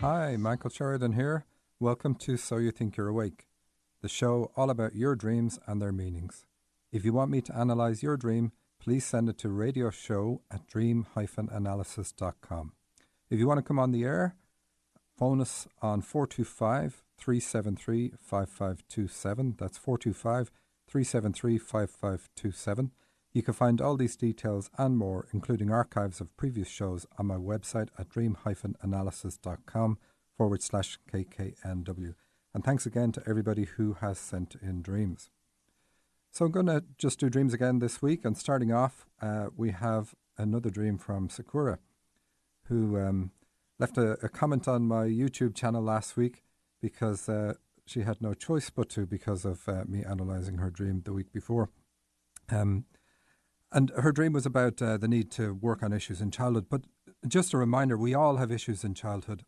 Hi, Michael Sheridan here. Welcome to So You Think You're Awake, the show all about your dreams and their meanings. If you want me to analyze your dream, please send it to radioshow@dream-analysis.com. If you want to come on the air, phone us on 425-373-5527. That's 425-373-5527. You can find all these details and more, including archives of previous shows, on my website at dream-analysis.com/KKNW. And thanks again to everybody who has sent in dreams. So I'm going to just do dreams again this week. And starting off, we have another dream from Sakura, who left a comment on my YouTube channel last week because she had no choice but to, because of me analysing her dream the week before. And her dream was about the need to work on issues in childhood. But just a reminder, we all have issues in childhood.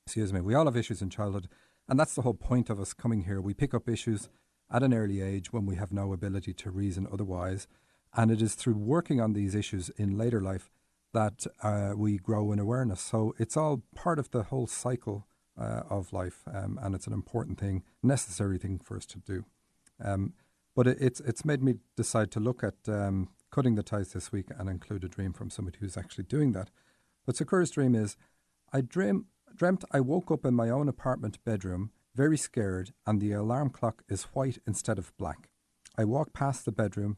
Excuse me. We all have issues in childhood. And that's the whole point of us coming here. We pick up issues at an early age when we have no ability to reason otherwise. And it is through working on these issues in later life that we grow in awareness. So it's all part of the whole cycle of life. And it's an important thing, necessary thing for us to do. But it's made me decide to look at cutting the ties this week and include a dream from somebody who's actually doing that. But Sakura's dream is, I dreamt I woke up in my own apartment bedroom, very scared, and the alarm clock is white instead of black. I walk past the bathroom,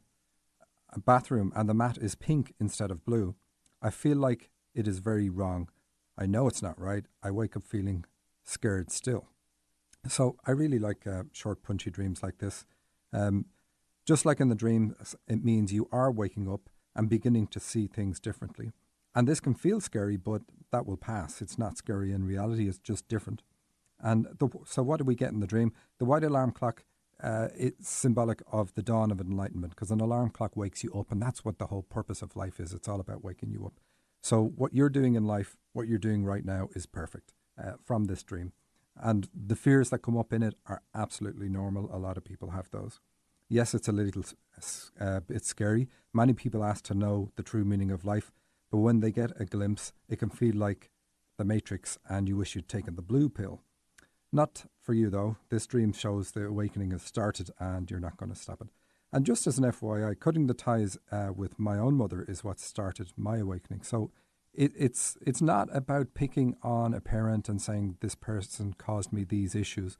and the mat is pink instead of blue. I feel like it is very wrong. I know it's not right. I wake up feeling scared still. So I really like short, punchy dreams like this. Just like in the dream, it means you are waking up and beginning to see things differently. And this can feel scary, but that will pass. It's not scary in reality, it's just different. And so what do we get in the dream? The white alarm clock, it's symbolic of the dawn of enlightenment, because an alarm clock wakes you up, and that's what the whole purpose of life is. It's all about waking you up. So what you're doing in life, what you're doing right now is perfect from this dream. And the fears that come up in it are absolutely normal. A lot of people have those. Yes, it's a little bit scary. Many people ask to know the true meaning of life, but when they get a glimpse, it can feel like the Matrix and you wish you'd taken the blue pill. Not for you, though. This dream shows the awakening has started and you're not going to stop it. And just as an FYI, cutting the ties with my own mother is what started my awakening. So it's not about picking on a parent and saying this person caused me these issues.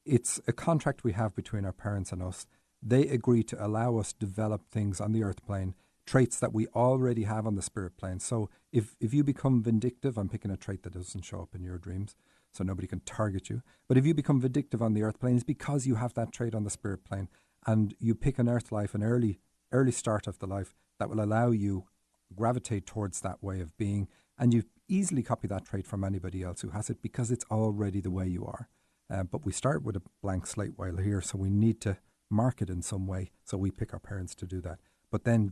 It's a contract we have between our parents and us. They agree to allow us to develop things on the earth plane, traits that we already have on the spirit plane. So if you become vindictive, I'm picking a trait that doesn't show up in your dreams, so nobody can target you. But if you become vindictive on the earth plane, it's because you have that trait on the spirit plane, and you pick an earth life, an early start of the life that will allow you gravitate towards that way of being, and you easily copy that trait from anybody else who has it because it's already the way you are. But we start with a blank slate while here, so we need to mark it in some way, so we pick our parents to do that. But then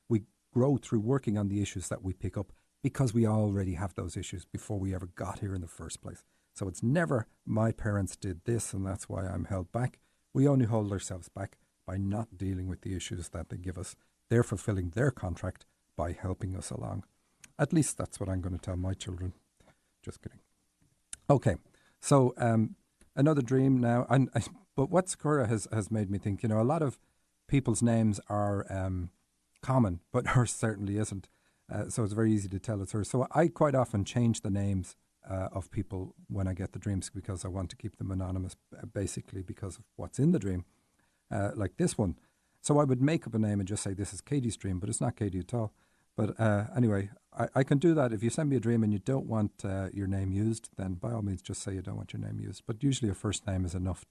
we grow through working on the issues that we pick up because we already have those issues before we ever got here in the first place. So it's never my parents did this and that's why I'm held back. We only hold ourselves back by not dealing with the issues that they give us. They're fulfilling their contract by helping us along. At least that's what I'm going to tell my children. Just kidding. Okay, so another dream now. But what Sakura has made me think, a lot of people's names are common, but hers certainly isn't. So it's very easy to tell it's hers. So I quite often change the names of people when I get the dreams because I want to keep them anonymous, basically because of what's in the dream, like this one. So I would make up a name and just say this is Katie's dream, but it's not Katie at all. But anyway, I can do that. If you send me a dream and you don't want your name used, then by all means just say you don't want your name used. But usually a first name is enough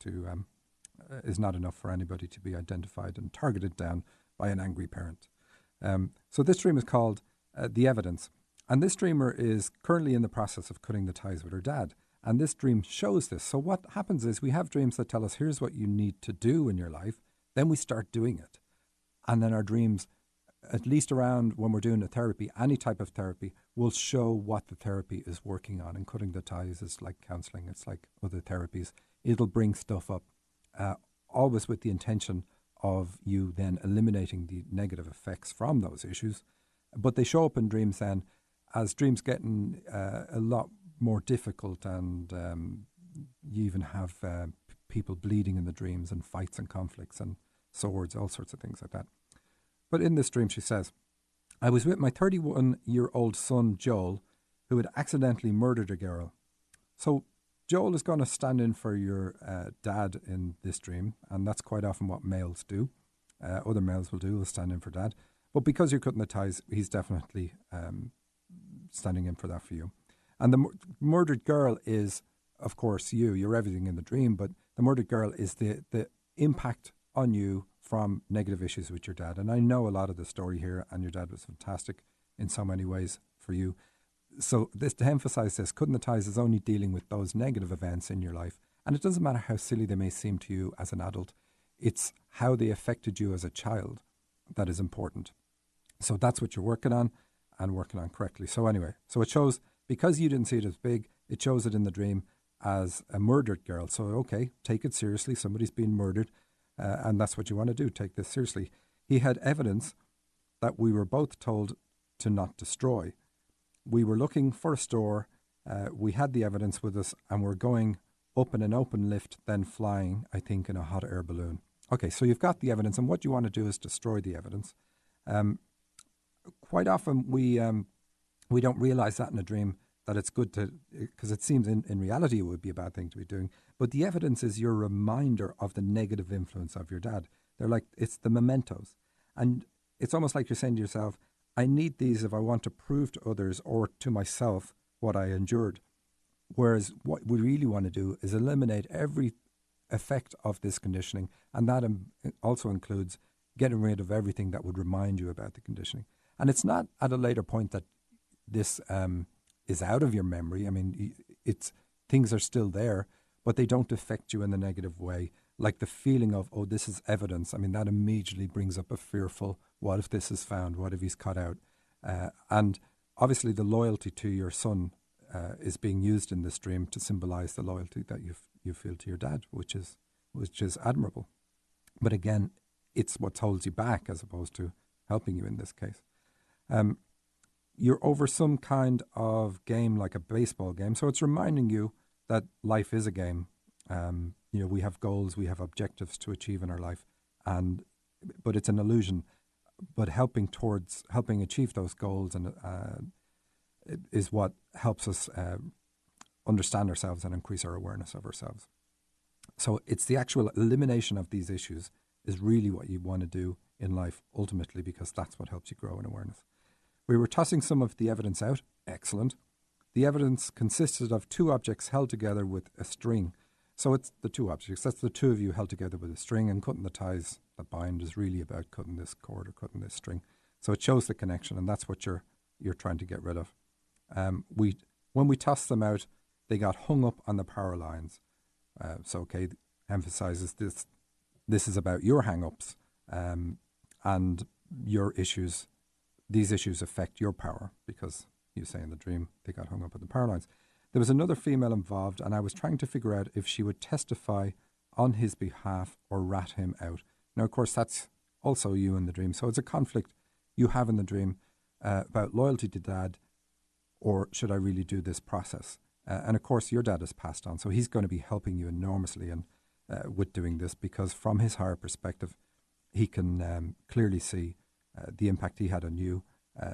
is not enough for anybody to be identified and targeted down by an angry parent. So this dream is called The Evidence. And this dreamer is currently in the process of cutting the ties with her dad. And this dream shows this. So what happens is we have dreams that tell us, here's what you need to do in your life. Then we start doing it. And then our dreams, at least around when we're doing a therapy, any type of therapy, will show what the therapy is working on. And cutting the ties is like counselling. It's like other therapies. It'll bring stuff up, always with the intention of you then eliminating the negative effects from those issues. But they show up in dreams then as dreams getting a lot more difficult, and you even have people bleeding in the dreams, and fights and conflicts and swords, all sorts of things like that. But in this dream, she says, I was with my 31-year-old son, Joel, who had accidentally murdered a girl. So Joel is going to stand in for your dad in this dream, and that's quite often what males do. Other males will stand in for dad. But because you're cutting the ties, he's definitely standing in for that for you. And the murdered girl is, of course, you. You're everything in the dream, but the murdered girl is the impact on you from negative issues with your dad. And I know a lot of the story here, and your dad was fantastic in so many ways for you. So this, to emphasize this, cutting the ties is only dealing with those negative events in your life. And it doesn't matter how silly they may seem to you as an adult. It's how they affected you as a child that is important. So that's what you're working on, and working on correctly. So anyway, so it shows, because you didn't see it as big, it shows it in the dream as a murdered girl. So, okay, take it seriously. Somebody's been murdered, and that's what you want to do. Take this seriously. He had evidence that we were both told to not destroy. We were looking for a store. We had the evidence with us, and we're going up in an open lift, then flying, I think, in a hot air balloon. Okay, so you've got the evidence, and what you want to do is destroy the evidence. Quite often we don't realize that in a dream, that it's good to, because it seems in reality it would be a bad thing to be doing. But the evidence is your reminder of the negative influence of your dad. They're like, it's the mementos. And it's almost like you're saying to yourself, I need these if I want to prove to others or to myself what I endured. Whereas what we really want to do is eliminate every effect of this conditioning. And that also includes getting rid of everything that would remind you about the conditioning. And it's not at a later point that this is out of your memory. I mean, it's things are still there, but they don't affect you in the negative way. Like the feeling of, oh, this is evidence. I mean, that immediately brings up a fearful, what if this is found? What if he's cut out? And obviously the loyalty to your son is being used in this dream to symbolize the loyalty that you feel to your dad, which is admirable. But again, it's what holds you back as opposed to helping you in this case. You're over some kind of game, like a baseball game. So it's reminding you that life is a game. We have goals, we have objectives to achieve in our life, but it's an illusion. But helping achieve those goals and is what helps us understand ourselves and increase our awareness of ourselves. So it's the actual elimination of these issues is really what you want to do in life ultimately, because that's what helps you grow in awareness. We were tossing some of the evidence out. Excellent. The evidence consisted of two objects held together with a string. So it's the two objects. That's the two of you held together with a string, and cutting the ties that bind is really about cutting this cord or cutting this string. So it shows the connection, and that's what you're trying to get rid of. When we tossed them out, they got hung up on the power lines. So okay, emphasizes this is about your hang-ups and your issues. These issues affect your power, because you say in the dream they got hung up at the power lines. There was another female involved, and I was trying to figure out if she would testify on his behalf or rat him out. Now, of course, that's also you in the dream. So it's a conflict you have in the dream about loyalty to dad, or should I really do this process? And of course, your dad has passed on, so he's going to be helping you enormously and with doing this, because from his higher perspective, he can clearly see the impact he had on you,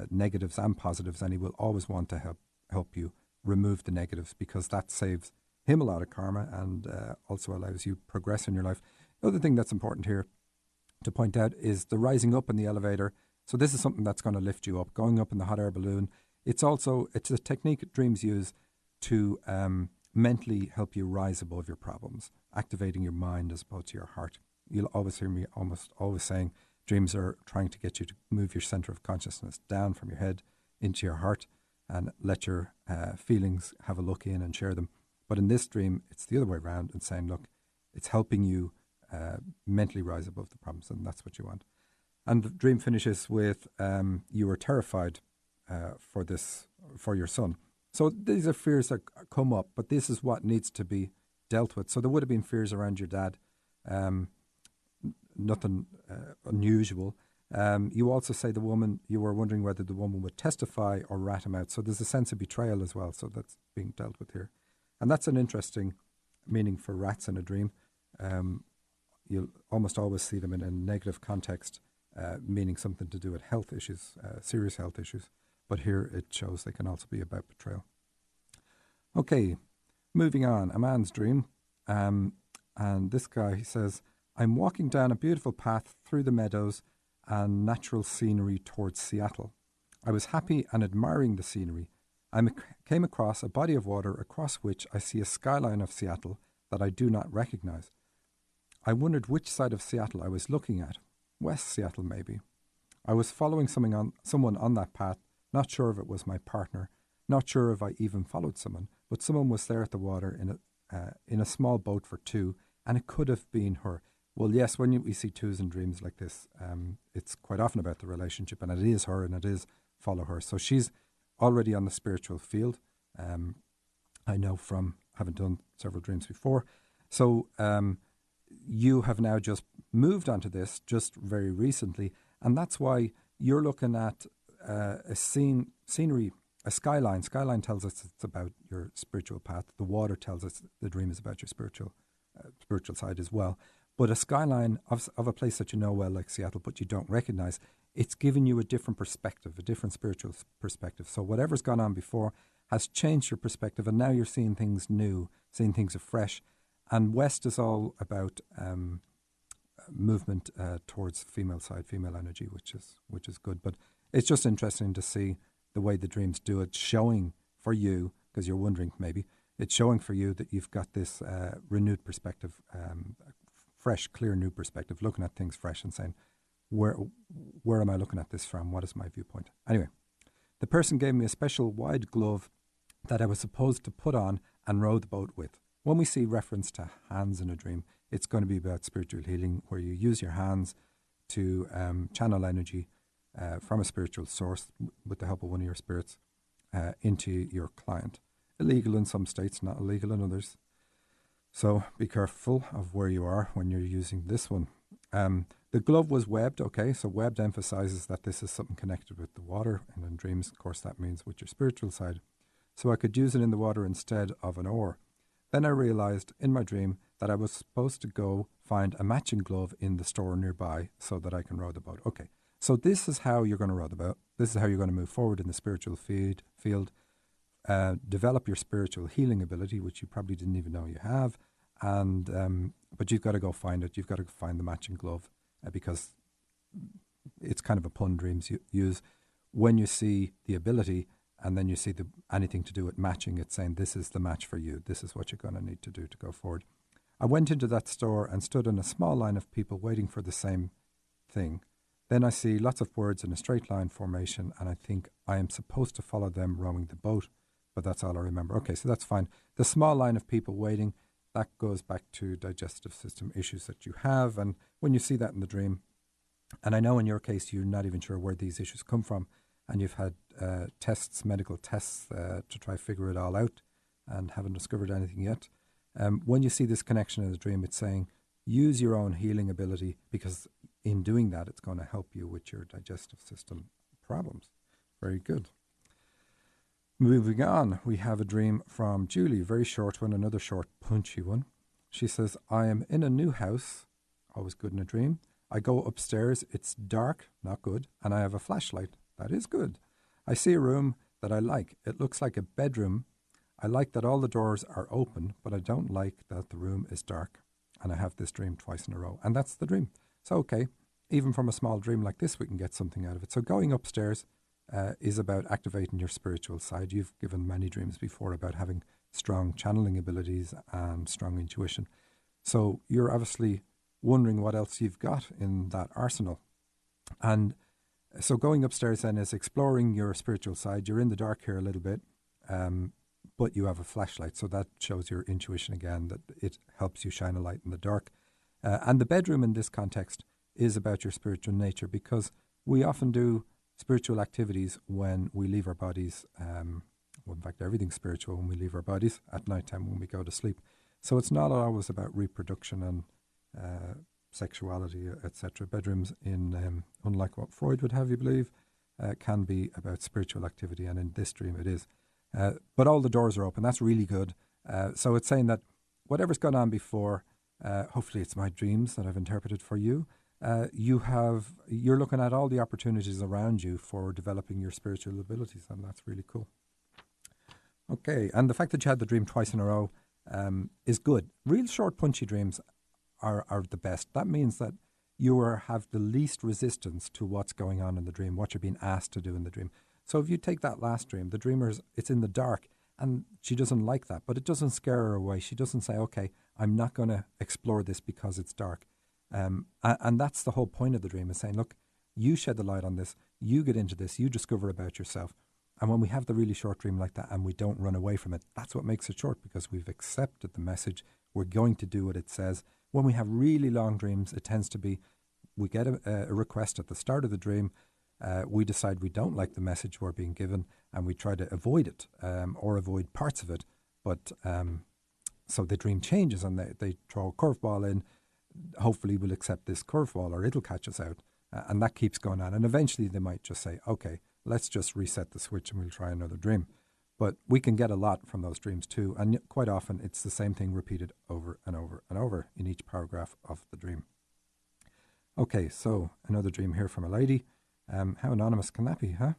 negatives and positives, and he will always want to help you remove the negatives, because that saves him a lot of karma and also allows you progress in your life. The other thing that's important here to point out is the rising up in the elevator. So this is something that's going to lift you up, going up in the hot air balloon. It's a technique that dreams use to mentally help you rise above your problems, activating your mind as opposed to your heart. You'll always hear me almost always saying dreams are trying to get you to move your center of consciousness down from your head into your heart and let your feelings have a look in and share them. But in this dream, it's the other way around and saying, look, it's helping you mentally rise above the problems, and that's what you want. And the dream finishes with you were terrified for your son. So these are fears that come up, but this is what needs to be dealt with. So there would have been fears around your dad, nothing unusual. You also say you were wondering whether the woman would testify or rat him out. So there's a sense of betrayal as well. So that's being dealt with here. And that's an interesting meaning for rats in a dream. You'll almost always see them in a negative context, meaning something to do with health issues, serious health issues. But here it shows they can also be about betrayal. Okay, moving on. A man's dream. And this guy, he says, I'm walking down a beautiful path through the meadows and natural scenery towards Seattle. I was happy and admiring the scenery. I came across a body of water across which I see a skyline of Seattle that I do not recognize. I wondered which side of Seattle I was looking at. West Seattle, maybe. I was following someone on that path, not sure if it was my partner, not sure if I even followed someone, but someone was there at the water in a small boat for two, and it could have been her. Well, yes, when we see twos in dreams like this, it's quite often about the relationship, and it is her and it is follow her. So she's already on the spiritual field. I know from having done several dreams before. So you have now just moved onto this just very recently, and that's why you're looking at a scenery, a skyline. Skyline tells us it's about your spiritual path. The water tells us the dream is about your spiritual side as well. But a skyline of a place that you know well, like Seattle, but you don't recognize, it's given you a different perspective, a different spiritual perspective. So whatever's gone on before has changed your perspective, and now you're seeing things new, seeing things afresh. And West is all about movement towards female side, female energy, which is good. But it's just interesting to see the way the dreams do it, showing for you, because you're wondering maybe, it's showing for you that you've got this renewed perspective, fresh, clear, new perspective, looking at things fresh and saying, where am I looking at this from? What is my viewpoint? Anyway, the person gave me a special wide glove that I was supposed to put on and row the boat with. When we see reference to hands in a dream, it's going to be about spiritual healing, where you use your hands to channel energy from a spiritual source with the help of one of your spirits into your client. Illegal in some states, not illegal in others. So be careful of where you are when you're using this one. The glove was webbed, okay, so webbed emphasizes that this is something connected with the water, and in dreams, of course, that means with your spiritual side. So I could use it in the water instead of an oar. Then I realized in my dream that I was supposed to go find a matching glove in the store nearby so that I can row the boat. Okay, so this is how you're going to row the boat. This is how you're going to move forward in the spiritual field. Develop your spiritual healing ability, which you probably didn't even know you have, and but you've got to go find it. You've got to find the matching glove because it's kind of a pun dreams use when you see the ability and then you see anything to do with matching. It's saying this is the match for you. This is what you're going to need to do to go forward. I went into that store and stood in a small line of people waiting for the same thing. Then I see lots of words in a straight line formation, and I think I am supposed to follow them rowing the boat. But that's all I remember. Okay, so that's fine. The small line of people waiting, that goes back to digestive system issues that you have. And when you see that in the dream, and I know in your case, you're not even sure where these issues come from, and you've had tests, medical tests, to try to figure it all out and haven't discovered anything yet. When you see this connection in the dream, it's saying, use your own healing ability, because in doing that, it's going to help you with your digestive system problems. Very good. Moving on, we have a dream from Julie, very short one, another short, punchy one. She says, I am in a new house, always good in a dream. I go upstairs, it's dark, not good, and I have a flashlight. That is good. I see a room that I like. It looks like a bedroom. I like that all the doors are open, but I don't like that the room is dark. And I have this dream twice in a row. And that's the dream. So, okay, even from a small dream like this, we can get something out of it. So going upstairs is about activating your spiritual side. You've given many dreams before about having strong channeling abilities and strong intuition. So you're obviously wondering what else you've got in that arsenal. And so going upstairs then is exploring your spiritual side. You're in the dark here a little bit, but you have a flashlight. So that shows your intuition again, that it helps you shine a light in the dark. And the bedroom in this context is about your spiritual nature, because we often do spiritual activities when we leave our bodies. Well, in fact, everything's spiritual when we leave our bodies at nighttime when we go to sleep. So it's not always about reproduction and sexuality, etc. Bedrooms, unlike what Freud would have you believe, can be about spiritual activity, and in this dream it is. But all the doors are open. That's really good. So it's saying that whatever's gone on before, hopefully it's my dreams that I've interpreted for you. You're looking at all the opportunities around you for developing your spiritual abilities, and that's really cool. Okay, and the fact that you had the dream twice in a row is good. Real short, punchy dreams are the best. That means that you have the least resistance to what's going on in the dream, what you're being asked to do in the dream. So if you take that last dream, the dreamer's, it's in the dark, and she doesn't like that, but it doesn't scare her away. She doesn't say, okay, I'm not going to explore this because it's dark. And that's the whole point of the dream, is saying, look, you shed the light on this, you get into this, you discover about yourself. And when we have the really short dream like that and we don't run away from it, that's what makes it short, because we've accepted the message. We're going to do what it says. When we have really long dreams, it tends to be, we get a request at the start of the dream, we decide we don't like the message we're being given, and we try to avoid it or avoid parts of it. But so the dream changes, and they throw a curveball in. Hopefully we'll accept this curveball, or it'll catch us out. And that keeps going on. And eventually they might just say, okay, let's just reset the switch and we'll try another dream. But we can get a lot from those dreams too. And quite often it's the same thing repeated over and over and over in each paragraph of the dream. Okay, so another dream here from a lady. How anonymous can that be, huh?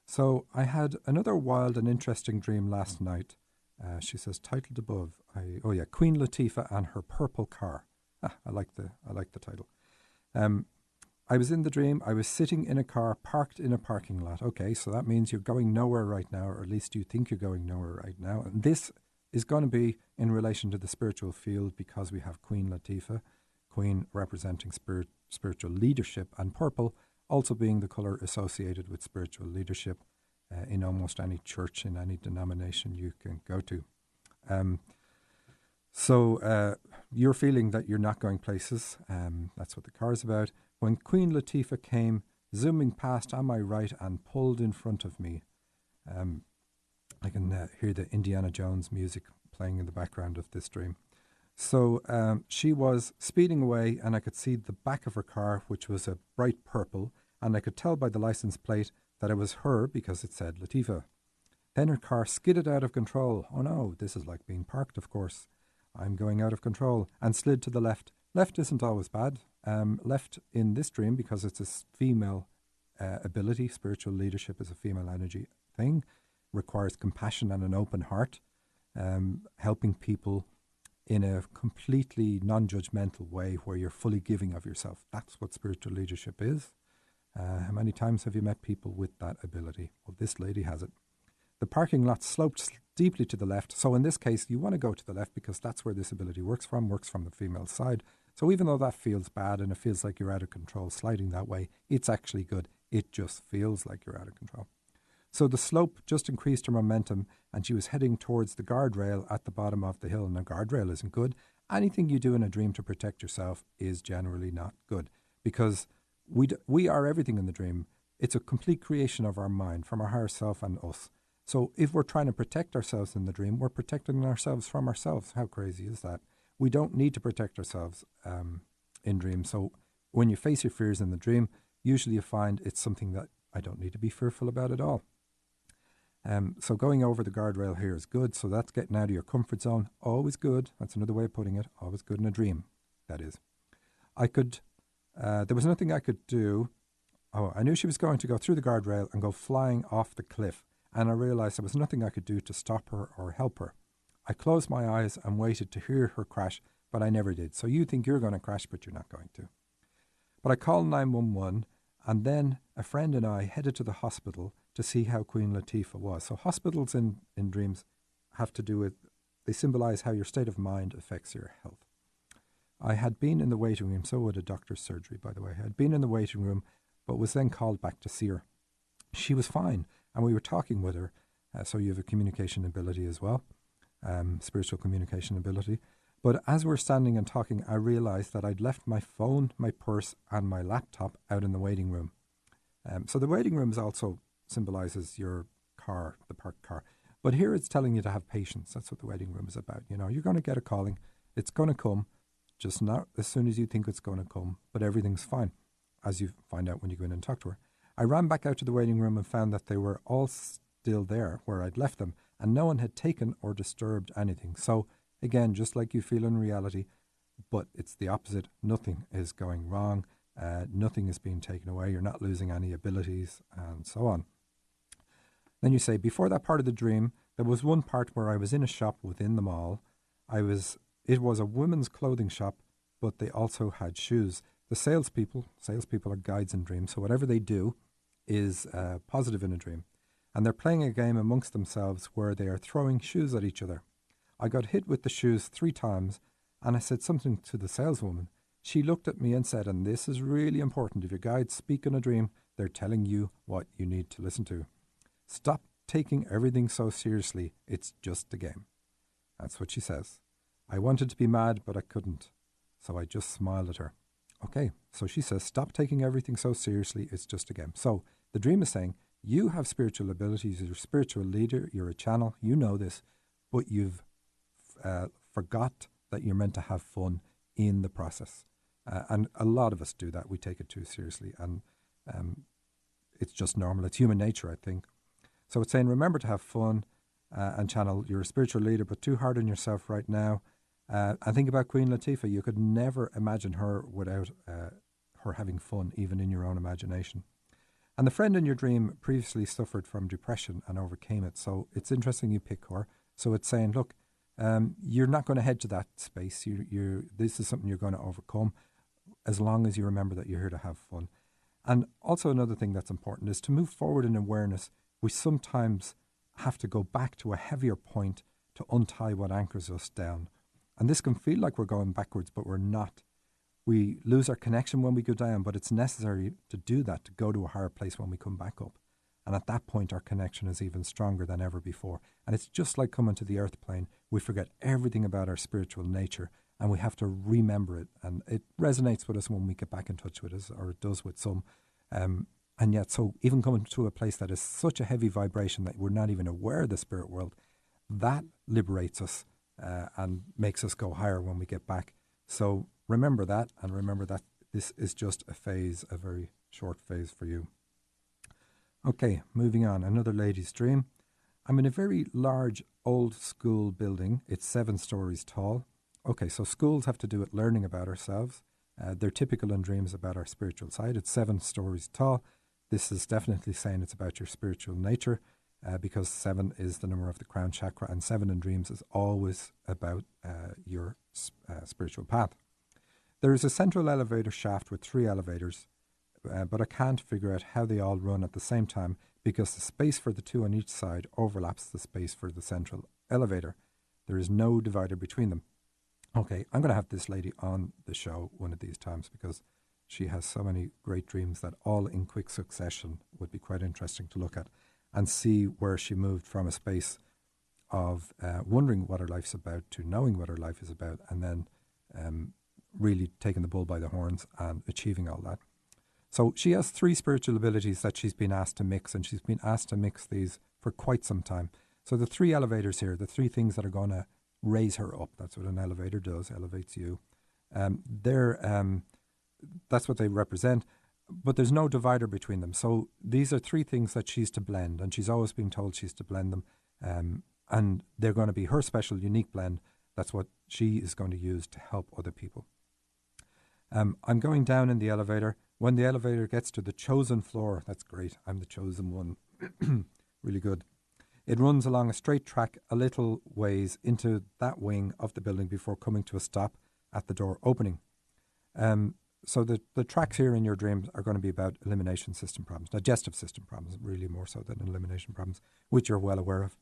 So I had another wild and interesting dream last night. She says, titled above, Queen Latifa and her purple car. I like the title. I was in the dream. I was sitting in a car parked in a parking lot. Okay, so that means you're going nowhere right now, or at least you think you're going nowhere right now. And this is going to be in relation to the spiritual field, because we have Queen Latifa, Queen representing spiritual leadership, and purple also being the colour associated with spiritual leadership in almost any church, in any denomination you can go to. So you're feeling that you're not going places. That's what the car is about. When Queen Latifa came zooming past on my right and pulled in front of me, I can hear the Indiana Jones music playing in the background of this dream. So she was speeding away, and I could see the back of her car, which was a bright purple, and I could tell by the license plate that it was her because it said Latifa. Then her car skidded out of control. Oh no, this is like being parked, of course. I'm going out of control, and slid to the left. Left isn't always bad. Left in this dream, because it's a female ability, spiritual leadership is a female energy thing, requires compassion and an open heart, helping people in a completely non-judgmental way where you're fully giving of yourself. That's what spiritual leadership is. How many times have you met people with that ability? Well, this lady has it. The parking lot sloped deeply to the left. So in this case, you want to go to the left because that's where this ability works from the female side. So even though that feels bad and it feels like you're out of control sliding that way, it's actually good. It just feels like you're out of control. So the slope just increased her momentum, and she was heading towards the guardrail at the bottom of the hill. And a guardrail isn't good. Anything you do in a dream to protect yourself is generally not good, because we are everything in the dream. It's a complete creation of our mind, from our higher self and us. So if we're trying to protect ourselves in the dream, we're protecting ourselves from ourselves. How crazy is that? We don't need to protect ourselves in dreams. So when you face your fears in the dream, usually you find it's something that I don't need to be fearful about at all. So going over the guardrail here is good. So that's getting out of your comfort zone. Always good. That's another way of putting it. Always good in a dream, that is. There was nothing I could do. Oh, I knew she was going to go through the guardrail and go flying off the cliff. And I realized there was nothing I could do to stop her or help her. I closed my eyes and waited to hear her crash, but I never did. So you think you're going to crash, but you're not going to. But I called 911, and then a friend and I headed to the hospital to see how Queen Latifa was. So hospitals in dreams have to do with, they symbolize how your state of mind affects your health. I had been in the waiting room, so would a doctor's surgery, by the way. I had been in the waiting room, but was then called back to see her. She was fine, and we were talking with her. So you have a communication ability as well, spiritual communication ability. But as we're standing and talking, I realized that I'd left my phone, my purse, and my laptop out in the waiting room. So the waiting room also symbolizes your car, the parked car. But here it's telling you to have patience. That's what the waiting room is about. You know, you're going to get a calling. It's going to come. just not as soon as you think it's going to come, but everything's fine, as you find out when you go in and talk to her. I ran back out to the waiting room and found that they were all still there where I'd left them, and no one had taken or disturbed anything. So, again, just like you feel in reality, but it's the opposite. Nothing is going wrong. Nothing is being taken away. You're not losing any abilities, and so on. Then you say, before that part of the dream, there was one part where I was in a shop within the mall. It was a women's clothing shop, but they also had shoes. The salespeople are guides in dreams, so whatever they do is positive in a dream. And they're playing a game amongst themselves where they are throwing shoes at each other. I got hit with the shoes 3 times, and I said something to the saleswoman. She looked at me and said, and this is really important, if your guides speak in a dream, they're telling you what you need to listen to. Stop taking everything so seriously. It's just a game. That's what she says. I wanted to be mad, but I couldn't. So I just smiled at her. Okay, so she says, stop taking everything so seriously. It's just a game. So the dream is saying, you have spiritual abilities. You're a spiritual leader. You're a channel. You know this, but you've forgot that you're meant to have fun in the process. And a lot of us do that. We take it too seriously. And it's just normal. It's human nature, I think. So it's saying, remember to have fun and channel. You're a spiritual leader, but too hard on yourself right now. And think about Queen Latifa. You could never imagine her without her having fun, even in your own imagination. And the friend in your dream previously suffered from depression and overcame it. So it's interesting you pick her. So it's saying, look, you're not going to head to that space. This is something you're going to overcome as long as you remember that you're here to have fun. And also another thing that's important is to move forward in awareness. We sometimes have to go back to a heavier point to untie what anchors us down. And this can feel like we're going backwards, but we're not. We lose our connection when we go down, but it's necessary to do that, to go to a higher place when we come back up. And at that point, our connection is even stronger than ever before. And it's just like coming to the earth plane. We forget everything about our spiritual nature, and we have to remember it. And it resonates with us when we get back in touch with us, or it does with some. And yet, so even coming to a place that is such a heavy vibration that we're not even aware of the spirit world, that liberates us and makes us go higher when we get back. So remember that, and remember that this is just a phase, a very short phase for you. Okay, moving on. Another lady's dream. I'm in a very large old school building. It's 7 stories tall. Okay, so schools have to do with learning about ourselves. They're typical in dreams about our spiritual side. It's 7 stories tall. This is definitely saying it's about your spiritual nature because 7 is the number of the crown chakra, and 7 in dreams is always about your spiritual path. There is a central elevator shaft with 3 elevators, but I can't figure out how they all run at the same time because the space for the 2 on each side overlaps the space for the central elevator. There is no divider between them. Okay, I'm going to have this lady on the show one of these times because she has so many great dreams that all in quick succession would be quite interesting to look at and see where she moved from a space of wondering what her life's about to knowing what her life is about, and then really taking the bull by the horns and achieving all that. So she has 3 spiritual abilities that she's been asked to mix, and she's been asked to mix these for quite some time. So the 3 elevators here, the 3 things that are going to raise her up, that's what an elevator does, elevates you. That's what they represent, but there's no divider between them. So these are 3 things that she's to blend, and she's always been told she's to blend them, and they're going to be her special, unique blend. That's what she is going to use to help other people. I'm going down in the elevator. When the elevator gets to the chosen floor, that's great, I'm the chosen one, really good. It runs along a straight track a little ways into that wing of the building before coming to a stop at the door opening. So the tracks here in your dreams are going to be about elimination system problems, digestive system problems, really more so than elimination problems, which you're well aware of.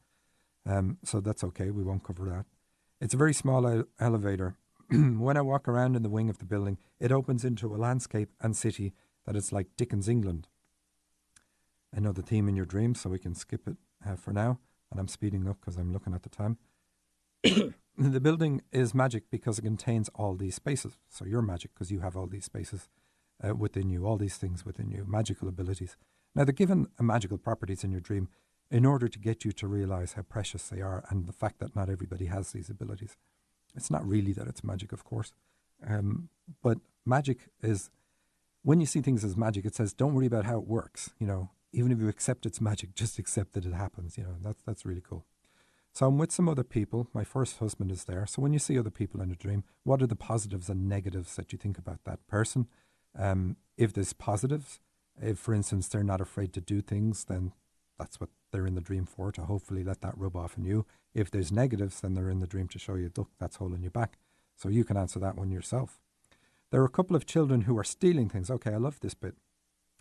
So that's okay, we won't cover that. It's a very small elevator. When I walk around in the wing of the building, it opens into a landscape and city that is like Dickens' England. I know the theme in your dreams, so we can skip it for now. And I'm speeding up because I'm looking at the time. The building is magic because it contains all these spaces. So you're magic because you have all these spaces within you, all these things within you, magical abilities. Now, they're given magical properties in your dream in order to get you to realize how precious they are and the fact that not everybody has these abilities. It's not really that it's magic, of course. But magic is, when you see things as magic, it says, don't worry about how it works. Even if you accept it's magic, just accept that it happens. That's really cool. So I'm with some other people. My first husband is there. So when you see other people in a dream, what are the positives and negatives that you think about that person? If there's positives, if, for instance, they're not afraid to do things, then that's what they're in the dream for, to hopefully let that rub off on you. If there's negatives, then they're in the dream to show you, look, that's holding you back. So you can answer that one yourself. There are a couple of children who are stealing things. Okay, I love this bit.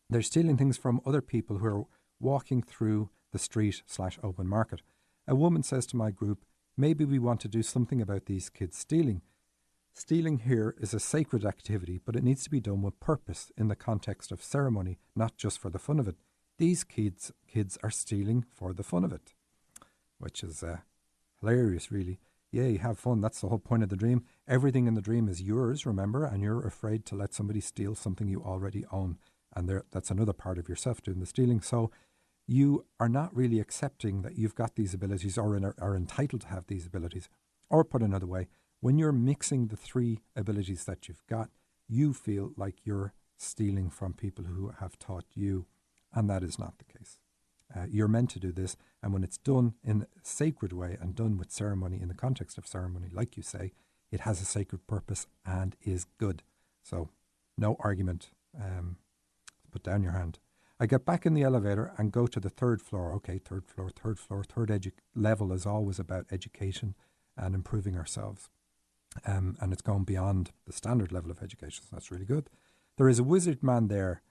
They're stealing things from other people who are walking through the street/open market. A woman says to my group, maybe we want to do something about these kids stealing. Stealing here is a sacred activity, but it needs to be done with purpose in the context of ceremony, not just for the fun of it. These kids are stealing for the fun of it, which is hilarious, really. Yay, have fun. That's the whole point of the dream. Everything in the dream is yours, remember, and you're afraid to let somebody steal something you already own. And that's another part of yourself doing the stealing. So you are not really accepting that you've got these abilities or are entitled to have these abilities. Or put another way, when you're mixing the three abilities that you've got, you feel like you're stealing from people who have taught you, and that is not the case. You're meant to do this, and when it's done in a sacred way and done with ceremony, in the context of ceremony, like you say, it has a sacred purpose and is good. So no argument. Put down your hand. I get back in the elevator and go to the third floor. Okay, third floor. Third level is always about education and improving ourselves. And it's going beyond the standard level of education. So that's really good. There is a wizard man there.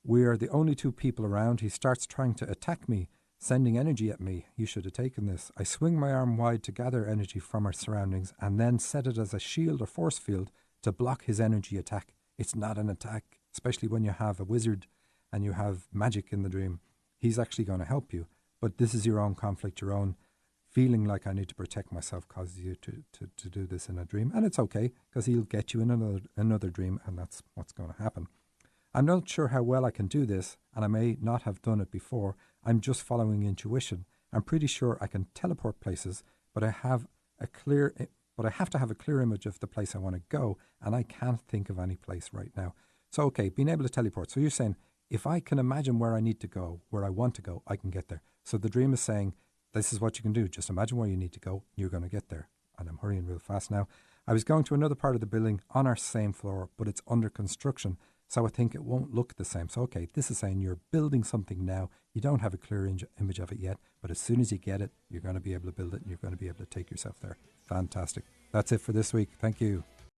We are the only two people around. He starts trying to attack me, sending energy at me. You should have taken this. I swing my arm wide to gather energy from our surroundings and then set it as a shield or force field to block his energy attack. It's not an attack, especially when you have a wizard and you have magic in the dream. He's actually going to help you. But this is your own conflict, your own feeling like I need to protect myself causes you to do this in a dream. And it's okay, because he'll get you in another dream, and that's what's going to happen. I'm not sure how well I can do this, and I may not have done it before. I'm just following intuition. I'm pretty sure I can teleport places, but I have to have a clear image of the place I want to go, and I can't think of any place right now. So, okay, being able to teleport. So you're saying, if I can imagine where I need to go, where I want to go, I can get there. So the dream is saying, this is what you can do. Just imagine where you need to go. You're going to get there. And I'm hurrying real fast now. I was going to another part of the building on our same floor, but it's under construction. So I think it won't look the same. So, okay, this is saying you're building something now. You don't have a clear image of it yet, but as soon as you get it, you're going to be able to build it and you're going to be able to take yourself there. Fantastic. That's it for this week. Thank you.